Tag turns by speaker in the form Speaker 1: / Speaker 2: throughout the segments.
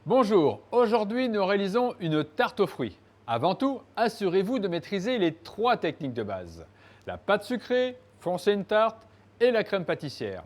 Speaker 1: Bonjour, aujourd'hui nous réalisons une tarte aux fruits. Avant tout, assurez-vous de maîtriser les 3 techniques de base. La pâte sucrée, foncer une tarte et la crème pâtissière.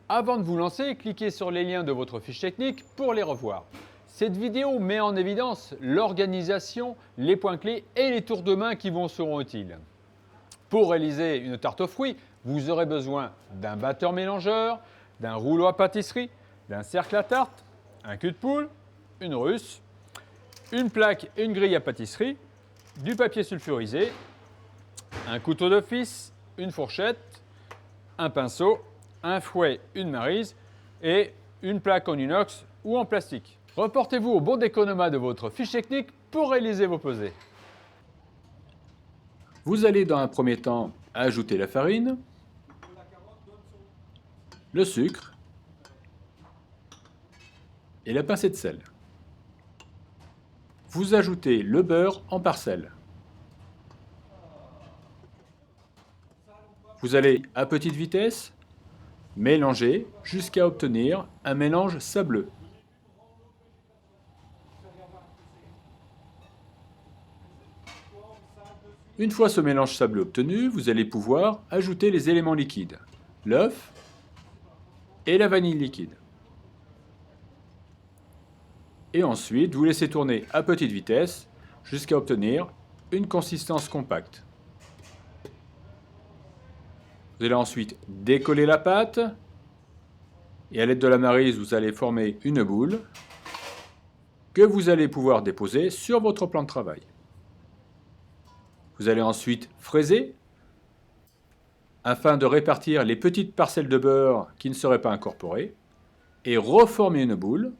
Speaker 1: Avant de vous lancer, cliquez sur les liens de votre fiche technique pour les revoir. Cette vidéo met en évidence l'organisation, les points clés et les tours de main qui vous seront utiles. Pour réaliser une tarte aux fruits, vous aurez besoin d'un batteur mélangeur, d'un rouleau à pâtisserie, d'un cercle à tarte, un cul de poule, une russe, une plaque et une grille à pâtisserie, du papier sulfurisé, un couteau d'office, une fourchette, un pinceau, un fouet, une maryse et une plaque en inox ou en plastique. Reportez-vous au bon déconoma de votre fiche technique pour réaliser vos pesées.
Speaker 2: Vous allez dans un premier temps ajouter la farine, le sucre et la pincée de sel. Vous ajoutez le beurre en parcelles. Vous allez à petite vitesse mélanger jusqu'à obtenir un mélange sableux. Une fois ce mélange sableux obtenu, vous allez pouvoir ajouter les éléments liquides, l'œuf et la vanille liquide. Et ensuite, vous laissez tourner à petite vitesse jusqu'à obtenir une consistance compacte. Vous allez ensuite décoller la pâte et à l'aide de la maryse, vous allez former une boule que vous allez pouvoir déposer sur votre plan de travail. Vous allez ensuite fraiser afin de répartir les petites parcelles de beurre qui ne seraient pas incorporées et reformer une boule.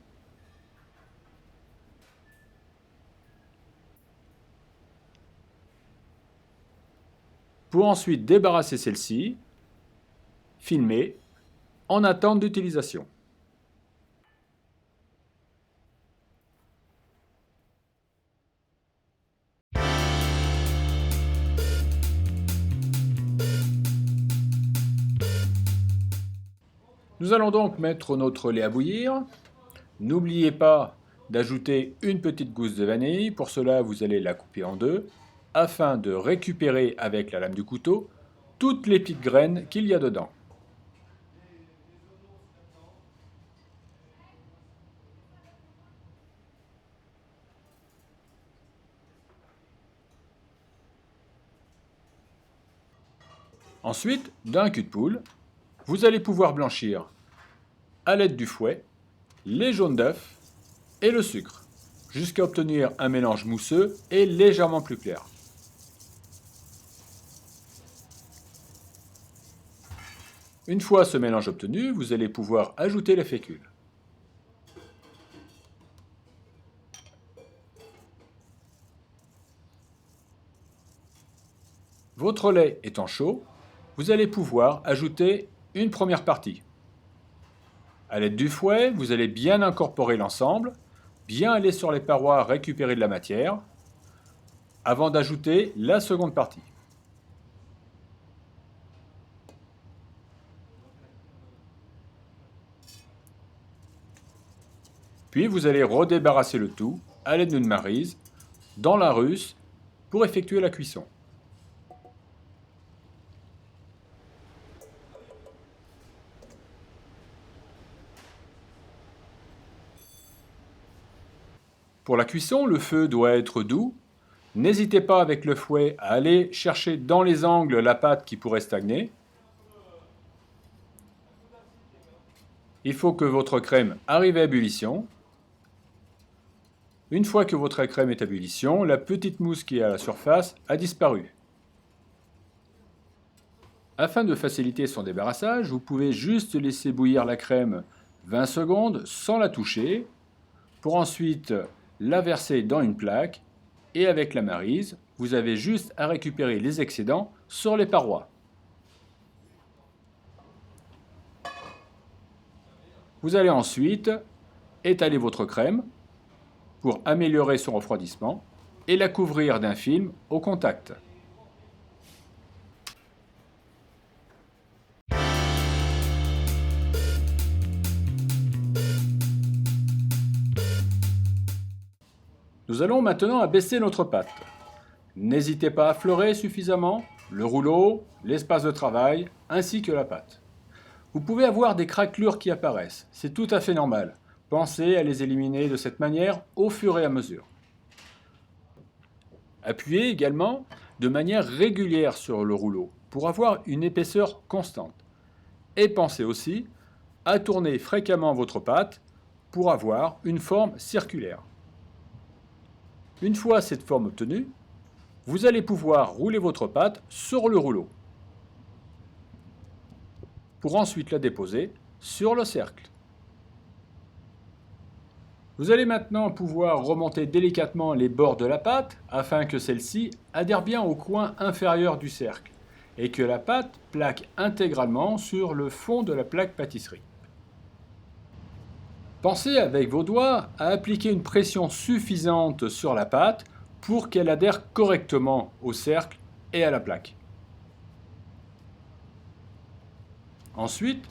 Speaker 2: Pour ensuite débarrasser celle-ci, filmer, en attente d'utilisation. Nous allons donc mettre notre lait à bouillir. N'oubliez pas d'ajouter une petite gousse de vanille. Pour cela, vous allez la couper en deux afin de récupérer avec la lame du couteau toutes les petites graines qu'il y a dedans. Ensuite, d'un cul de poule, vous allez pouvoir blanchir à l'aide du fouet les jaunes d'œufs et le sucre jusqu'à obtenir un mélange mousseux et légèrement plus clair. Une fois ce mélange obtenu, vous allez pouvoir ajouter la fécule. Votre lait étant chaud, vous allez pouvoir ajouter une première partie. À l'aide du fouet, vous allez bien incorporer l'ensemble, bien aller sur les parois récupérer de la matière, avant d'ajouter la seconde partie. Puis vous allez redébarrasser le tout à l'aide d'une maryse dans la russe pour effectuer la cuisson. Pour la cuisson, le feu doit être doux. N'hésitez pas avec le fouet à aller chercher dans les angles la pâte qui pourrait stagner. Il faut que votre crème arrive à ébullition. Une fois que votre crème est à ébullition, la petite mousse qui est à la surface a disparu. Afin de faciliter son débarrassage, vous pouvez juste laisser bouillir la crème 20 secondes sans la toucher, pour ensuite la verser dans une plaque et avec la maryse, vous avez juste à récupérer les excédents sur les parois. Vous allez ensuite étaler votre crème pour améliorer son refroidissement et la couvrir d'un film au contact. Nous allons maintenant abaisser notre pâte. N'hésitez pas à fleurer suffisamment le rouleau, l'espace de travail, ainsi que la pâte. Vous pouvez avoir des craquelures qui apparaissent, c'est tout à fait normal. Pensez à les éliminer de cette manière au fur et à mesure. Appuyez également de manière régulière sur le rouleau pour avoir une épaisseur constante. Et pensez aussi à tourner fréquemment votre pâte pour avoir une forme circulaire. Une fois cette forme obtenue, vous allez pouvoir rouler votre pâte sur le rouleau pour ensuite la déposer sur le cercle. Vous allez maintenant pouvoir remonter délicatement les bords de la pâte afin que celle-ci adhère bien au coin inférieur du cercle et que la pâte plaque intégralement sur le fond de la plaque pâtisserie. Pensez avec vos doigts à appliquer une pression suffisante sur la pâte pour qu'elle adhère correctement au cercle et à la plaque. Ensuite,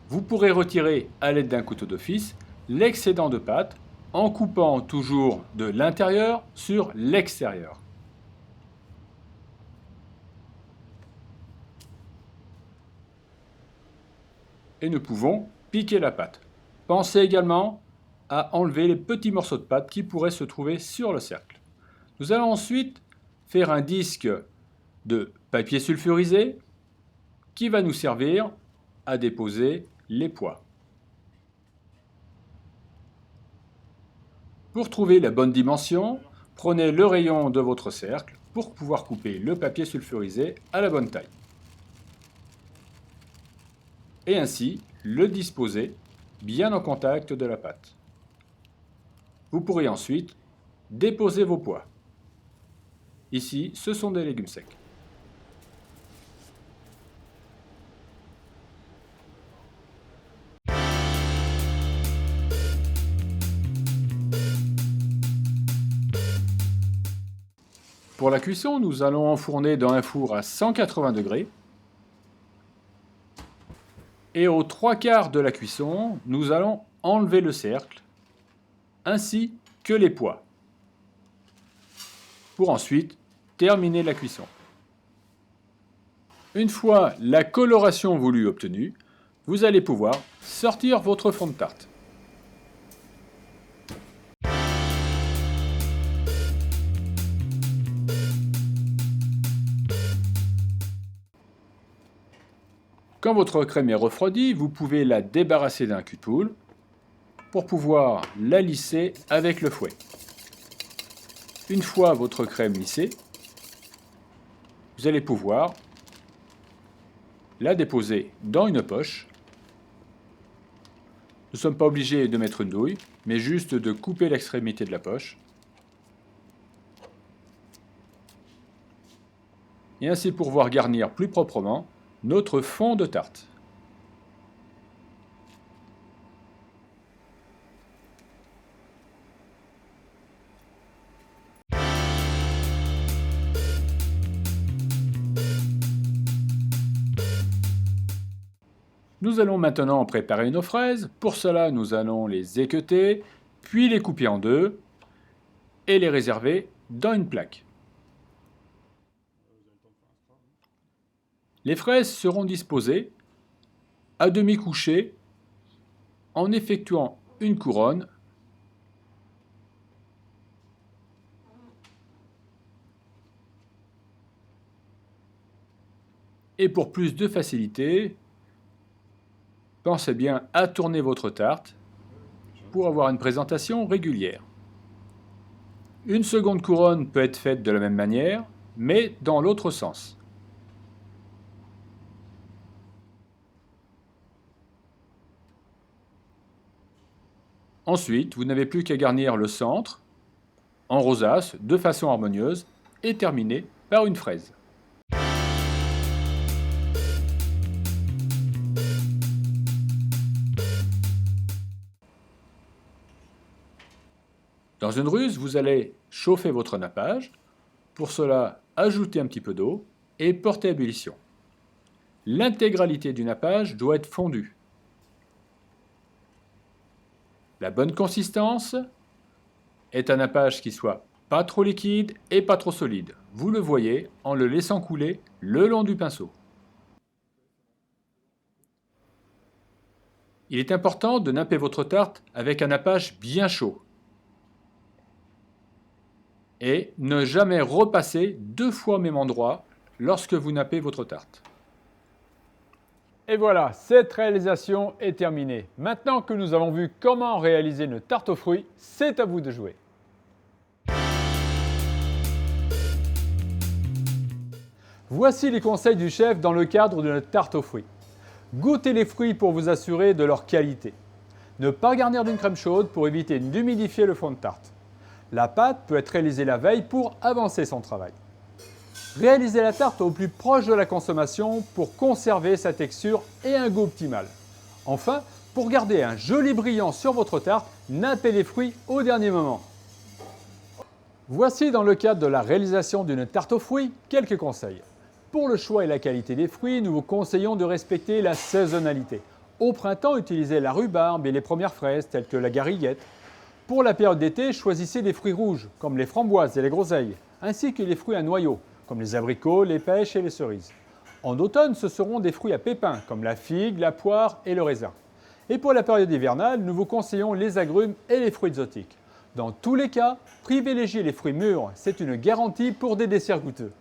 Speaker 2: vous pourrez retirer à l'aide d'un couteau d'office l'excédent de pâte en coupant toujours de l'intérieur sur l'extérieur. Et nous pouvons piquer la pâte. Pensez également à enlever les petits morceaux de pâte qui pourraient se trouver sur le cercle. Nous allons ensuite faire un disque de papier sulfurisé qui va nous servir à déposer les pois. Pour trouver la bonne dimension, prenez le rayon de votre cercle pour pouvoir couper le papier sulfurisé à la bonne taille. Et ainsi le disposer bien en contact de la pâte. Vous pourrez ensuite déposer vos pois. Ici, ce sont des légumes secs. Pour la cuisson, nous allons enfourner dans un four à 180 degrés. Et aux 3/4 de la cuisson, nous allons enlever le cercle, ainsi que les pois, pour ensuite terminer la cuisson. Une fois la coloration voulue obtenue, vous allez pouvoir sortir votre fond de tarte. Quand votre crème est refroidie, vous pouvez la débarrasser d'un cul de poule pour pouvoir la lisser avec le fouet. Une fois votre crème lissée, vous allez pouvoir la déposer dans une poche. Nous ne sommes pas obligés de mettre une douille, mais juste de couper l'extrémité de la poche. Et ainsi pouvoir garnir plus proprement notre fond de tarte. Nous allons maintenant préparer nos fraises. Pour cela, nous allons les équeuter, puis les couper en deux et les réserver dans une plaque. Les fraises seront disposées à demi couchées en effectuant une couronne et pour plus de facilité, pensez bien à tourner votre tarte pour avoir une présentation régulière. Une seconde couronne peut être faite de la même manière, mais dans l'autre sens. Ensuite, vous n'avez plus qu'à garnir le centre en rosace de façon harmonieuse et terminer par une fraise. Dans une ruse, vous allez chauffer votre nappage. Pour cela, ajoutez un petit peu d'eau et portez à ébullition. L'intégralité du nappage doit être fondue. La bonne consistance est un nappage qui soit pas trop liquide et pas trop solide. Vous le voyez en le laissant couler le long du pinceau. Il est important de napper votre tarte avec un nappage bien chaud. Et ne jamais repasser 2 fois au même endroit lorsque vous nappez votre tarte.
Speaker 1: Et voilà, cette réalisation est terminée. Maintenant que nous avons vu comment réaliser une tarte aux fruits, c'est à vous de jouer. Voici les conseils du chef dans le cadre d'une tarte aux fruits. Goûtez les fruits pour vous assurer de leur qualité. Ne pas garnir d'une crème chaude pour éviter d'humidifier le fond de tarte. La pâte peut être réalisée la veille pour avancer son travail. Réalisez la tarte au plus proche de la consommation pour conserver sa texture et un goût optimal. Enfin, pour garder un joli brillant sur votre tarte, nappez les fruits au dernier moment. Voici dans le cadre de la réalisation d'une tarte aux fruits quelques conseils. Pour le choix et la qualité des fruits, nous vous conseillons de respecter la saisonnalité. Au printemps, utilisez la rhubarbe et les premières fraises telles que la gariguette. Pour la période d'été, choisissez des fruits rouges comme les framboises et les groseilles, ainsi que les fruits à noyaux comme les abricots, les pêches et les cerises. En automne, ce seront des fruits à pépins comme la figue, la poire et le raisin. Et pour la période hivernale, nous vous conseillons les agrumes et les fruits exotiques. Dans tous les cas, privilégiez les fruits mûrs, c'est une garantie pour des desserts goûteux.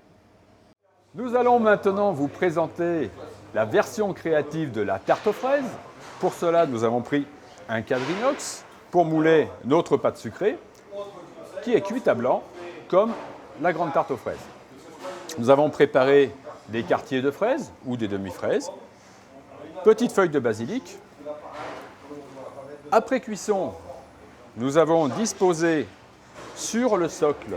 Speaker 1: Nous allons maintenant vous présenter la version créative de la tarte aux fraises. Pour cela, nous avons pris un cadre inox pour mouler notre pâte sucrée qui est cuite à blanc comme la grande tarte aux fraises. Nous avons préparé des quartiers de fraises ou des demi-fraises, petites feuilles de basilic. Après cuisson, nous avons disposé sur le socle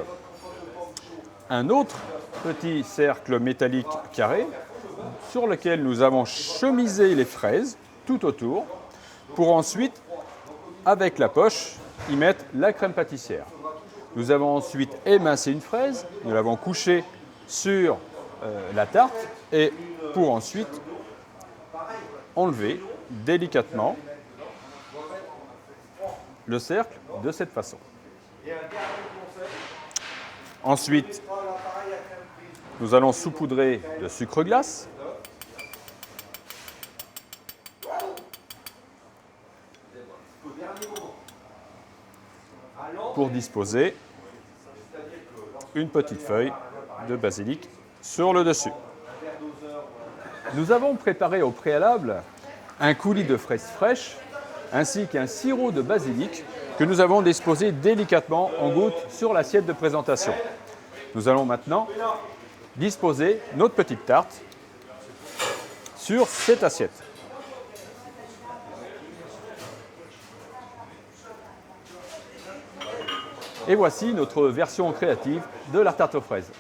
Speaker 1: un autre petit cercle métallique carré sur lequel nous avons chemisé les fraises tout autour pour ensuite, avec la poche, y mettre la crème pâtissière. Nous avons ensuite émincé une fraise, nous l'avons couchée sur la tarte et pour ensuite enlever délicatement le cercle de cette façon. Ensuite, nous allons saupoudrer de sucre glace. Pour disposer une petite feuille de basilic sur le dessus. Nous avons préparé au préalable un coulis de fraises fraîches ainsi qu'un sirop de basilic que nous avons disposé délicatement en gouttes sur l'assiette de présentation. Nous allons maintenant disposer notre petite tarte sur cette assiette. Et voici notre version créative de la tarte aux fraises.